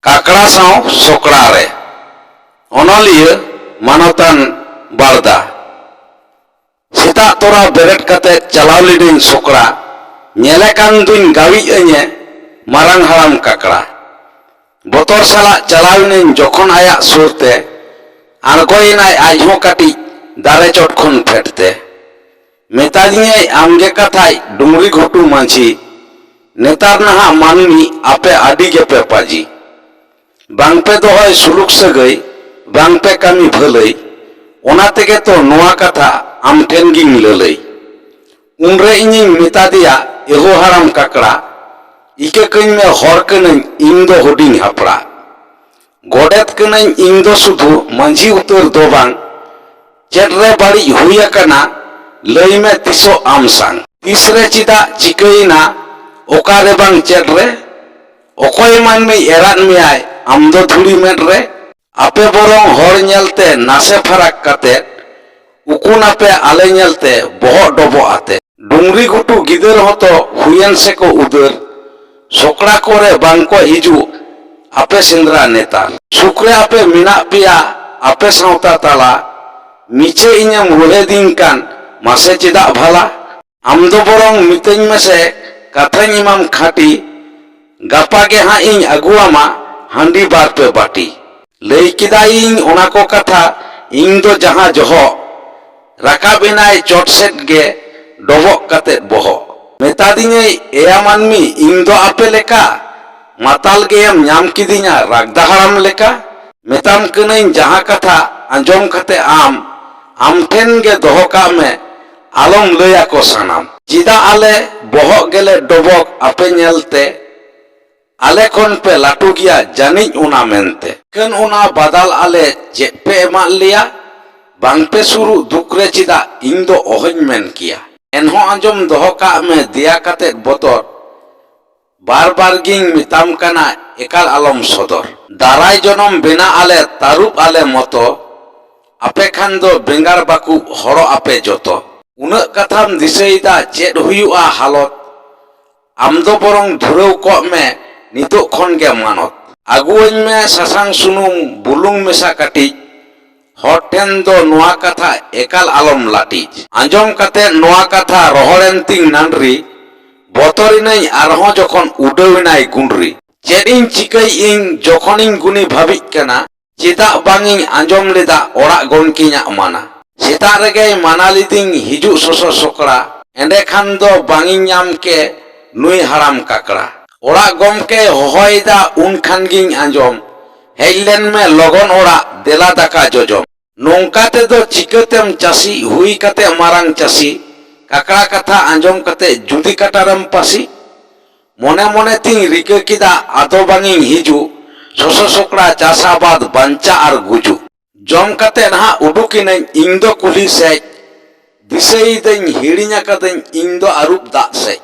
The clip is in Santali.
काकड़ा साव सोकड़ा रे ओनलिया मानवतान बारदा सेता तोरा बेरेट कते चलाव लिडिन सोकड़ा नेले कान दुइन गावी अने मारांग हाराम काकड़ा बतर साला चलाविन जखन आया सुरते आड़गोयनाय आजहों काटी दारे चोट खन फेटते मेतादियाय आमगे कथाय डुंगरी घुटू मांझी नेतार नहा मानमी आपे आदि गेपे पाजी बांगपे दोहय सुलुक सगै बांगपे कामी भलै ओना तेगे तो नोआ कथा आम ठेन गिं ललै उनरे इनिं मेतादिया एहो हाराम काकड़ा इके कई में हर कनई इन दो हुडिंग हापड़ा गोडेत कनई इन दो सुधु मंझी उतर दो बांग चेटरे बाड़ी हुई अकना लई में तिसो आम सांग तीसरे चिदा चिकईना ओकारे बांग चेटरे ओकोय मान में एरान में आय आम दो धुड़ी मेट रे आपे बोरों हर नेलते नासे फरक कते उकुन आपे आले नेलते बोहो डोबो आते डुंगरी घुटू गिदर होतो हुयन से को उदर सोकड़ा कोरे बांको हिजू आपे सिंद्रा नेता सुक्रे आपे मिना पिया आपे सावता ताला मीचे इnyam रुहे दिन कान मासे चिदा भाला आम दो बोरों मितें में से कथा इमाम खाटी गापा के हाँ इन अगुआमा हांडी बार पे बाटी लई किदा इन ओना को कथा इन दो जहां जोहो रका बिनाय चोट सेट गे डोबो कते बोहो मेतादिने एया मानमी इन दो आपे लेका माताल गेम न्याम किदिnya रागदा हाराम लेका मेताम कनई जहां कथा अंजोम कते आम ठेन गे दोहो का में आलम लया को सनाम चिदा आले बोहो गेले डोबोक आपे नेलते आले खन पे लाटू गया जानी उना मेनते कन उना बदल आले चेक पे एमा लिया बांग पे शुरू दुकरे चिदा इन दो ओहन मेन किया एनहो आंजोम दोहो का में दिया कते बोतर बार बार गिंग मिताम कना एकाल आलम सदर दाराय जनम बिना आले तारुप आले मतो आपे खान दो बेंगार बाकू हरो आपे जोतो उन कथाम दिसेइदा चेद हुयुआ हालत आम दो बोरों धुरौ को में नितो खन गे मानत आगुन में सासांग सुनुम बुलुंग मेसा काटी हटेन दो नोआ कथा एकाल आलम लाटीज आंजोम कते नोआ कथा रोहरेन तिंग नानरी बतरिनई आरहो जखन उडविनाय गुंडरी चेदिन चिकई इन जखनिन गुनी भाबिक कना चेदा बांगिन आंजोम लेदा ओड़ा गनकिना माना सेता रेगे माना लिदिन हिजु सोसो सोकड़ा एंडे खान दो बांगिन नाम के नुई हाराम काकड़ा ओड़ा गमके होहयदा उन खानगिन आंजोम हेलेन में लगन ओड़ा देला दाका जोजोम नोंकाते दो चिकतेम चासी हुई कते मारांग चासी काकड़ा कथा आंजोम कते जुदी कटारम पासी मोने मोने तिंग रिके किदा आदो बांगिन हिजू सोसो सोकड़ा चासाबाद बांचा आर गुजू जम कते नहा उडुकिन इन दो कुली से दिसेई दई हिड़िया कदई इन दो अरूप दा से